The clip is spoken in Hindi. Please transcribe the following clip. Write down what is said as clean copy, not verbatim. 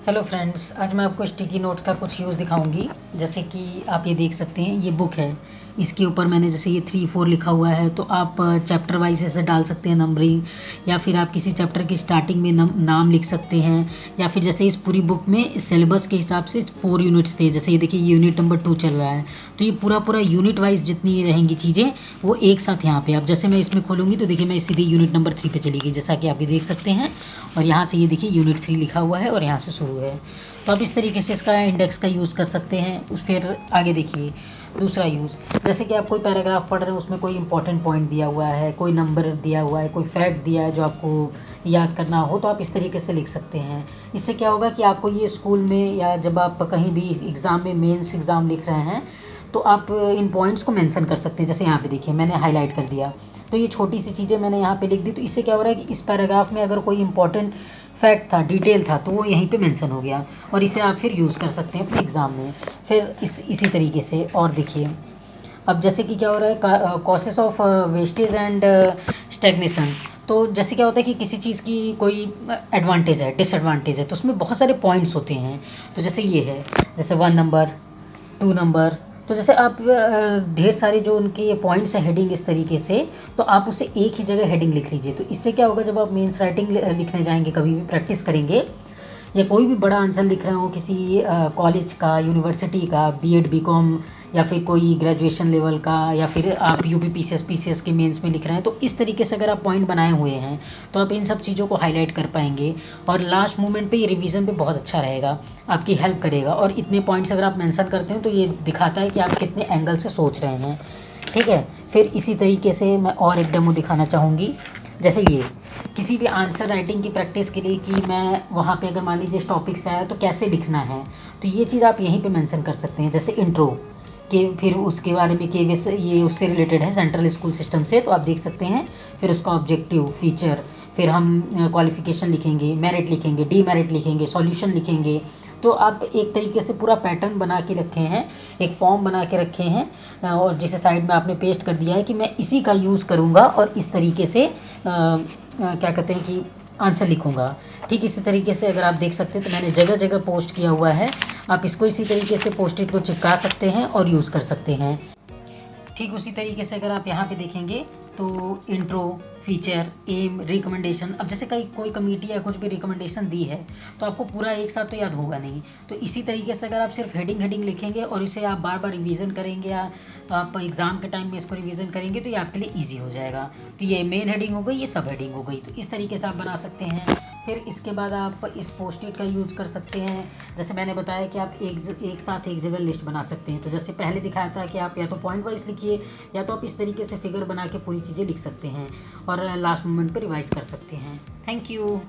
हेलो फ्रेंड्स, आज मैं आपको स्टिकी नोट्स का कुछ यूज़ दिखाऊंगी। जैसे कि आप ये देख सकते हैं, ये बुक है। इसके ऊपर मैंने जैसे ये 3 4 लिखा हुआ है, तो आप चैप्टर वाइज ऐसे डाल सकते हैं नंबरिंग, या फिर आप किसी चैप्टर की स्टार्टिंग में नाम लिख सकते हैं, या फिर जैसे इस पूरी बुक में सिलेबस के हिसाब से 4 यूनिट्स थे। जैसे ये देखिए, यूनिट नंबर 2 चल रहा है, तो ये पूरा पूरा यूनिट वाइज जितनी रहेंगी चीज़ें वो एक साथ यहाँ पे। अब जैसे मैं इसमें खोलूँगी तो देखिए मैं सीधे यूनिट नंबर 3 पे चली गई, जैसा कि आप ये देख सकते हैं। और यहाँ से ये देखिए यूनिट 3 लिखा हुआ है और यहाँ से शुरू है। तो आप इस तरीके से इसका इंडेक्स का यूज़ कर सकते हैं। फिर आगे देखिए दूसरा यूज़, जैसे कि आप कोई पैराग्राफ पढ़ रहे हैं, उसमें कोई इंपॉर्टेंट पॉइंट दिया हुआ है, कोई नंबर दिया हुआ है, कोई फैक्ट दिया है जो आपको याद करना हो, तो आप इस तरीके से लिख सकते हैं। इससे क्या होगा कि आपको ये स्कूल में या जब आप कहीं भी एग्ज़ाम में मेंस एग्ज़ाम लिख रहे हैं तो आप इन पॉइंट्स को मेंशन कर सकते हैं। जैसे यहाँ पे देखिए मैंने हाईलाइट कर दिया, तो ये छोटी सी चीज़ें मैंने यहाँ पे लिख दी। तो इससे क्या हो रहा है कि इस पैराग्राफ में अगर कोई इंपॉर्टेंट फैक्ट था, डिटेल था, तो वो यहीं पे मेंशन हो गया और इसे आप फिर यूज़ कर सकते हैं अपने एग्ज़ाम में। फिर इसी तरीके से और देखिए, अब जैसे कि क्या हो रहा है, causes of wastage and stagnation. तो जैसे क्या होता है कि किसी चीज़ की कोई एडवांटेज है, डिसएडवांटेज है, तो उसमें बहुत सारे पॉइंट्स होते हैं। तो जैसे ये है, जैसे 1 नंबर, 2 नंबर। तो जैसे आप ढेर सारे जो उनके पॉइंट्स हैं हेडिंग इस तरीके से, तो आप उसे एक ही जगह हेडिंग लिख लीजिए। तो इससे क्या होगा, जब आप मेंस राइटिंग लिखने जाएंगे, कभी भी प्रैक्टिस करेंगे या कोई भी बड़ा आंसर लिख रहे हो किसी कॉलेज का, यूनिवर्सिटी का, बीएड बीकॉम, या फिर कोई ग्रेजुएशन लेवल का, या फिर आप यूपी पीसीएस के मेंस में लिख रहे हैं, तो इस तरीके से अगर आप पॉइंट बनाए हुए हैं तो आप इन सब चीज़ों को हाईलाइट कर पाएंगे। और लास्ट मोमेंट पे ये रिवीजन पे बहुत अच्छा रहेगा, आपकी हेल्प करेगा। और इतने पॉइंट्स अगर आप मेंशन करते हैं तो ये दिखाता है कि आप कितने एंगल से सोच रहे हैं। ठीक है। फिर इसी तरीके से मैं और एक डेमो दिखाना चाहूँगी। जैसे ये किसी भी आंसर राइटिंग की प्रैक्टिस के लिए कि मैं वहाँ पे अगर मान लीजिए इस टॉपिक से आया तो कैसे लिखना है, तो ये चीज़ आप यहीं पे मेंशन कर सकते हैं। जैसे इंट्रो के, फिर उसके बारे में कि वैसे ये उससे रिलेटेड है सेंट्रल स्कूल सिस्टम से, तो आप देख सकते हैं। फिर उसका ऑब्जेक्टिव, फीचर, फिर हम क्वालिफिकेशन लिखेंगे, मेरिट लिखेंगे, डीमेरिट लिखेंगे, सॉल्यूशन लिखेंगे। तो आप एक तरीके से पूरा पैटर्न बना के रखे हैं, एक फॉर्म बना के रखे हैं, और जिसे साइड में आपने पेस्ट कर दिया है कि मैं इसी का यूज़ करूँगा और इस तरीके से क्या कहते हैं कि आंसर लिखूँगा। ठीक इसी तरीके से अगर आप देख सकते हैं तो मैंने जगह जगह पोस्ट किया हुआ है। आप इसको इसी तरीके से पोस्ट इट को चिपका सकते हैं और यूज़ कर सकते हैं। ठीक उसी तरीके से अगर आप यहाँ पे देखेंगे तो इंट्रो, फीचर, एम, रिकमेंडेशन। अब जैसे कोई कमेटी या कुछ भी रिकमेंडेशन दी है तो आपको पूरा एक साथ तो याद होगा नहीं, तो इसी तरीके से अगर आप सिर्फ हेडिंग हेडिंग लिखेंगे और इसे आप बार बार रिवीजन करेंगे, या आप एग्ज़ाम के टाइम में इसको रिवीजन करेंगे, तो ये आपके लिए ईजी हो जाएगा। तो ये मेन हेडिंग हो गई, ये सब हेडिंग हो गई। तो इस तरीके से आप बना सकते हैं। फिर इसके बाद आप इस पोस्ट इट का यूज़ कर सकते हैं। जैसे मैंने बताया कि आप एक साथ एक जगह लिस्ट बना सकते हैं। तो जैसे पहले दिखाया था कि आप या तो पॉइंट वाइज लिखिए, या तो आप इस तरीके से फिगर बना के पूरी चीज़ें लिख सकते हैं और लास्ट मोमेंट पे रिवाइज कर सकते हैं। Thank you.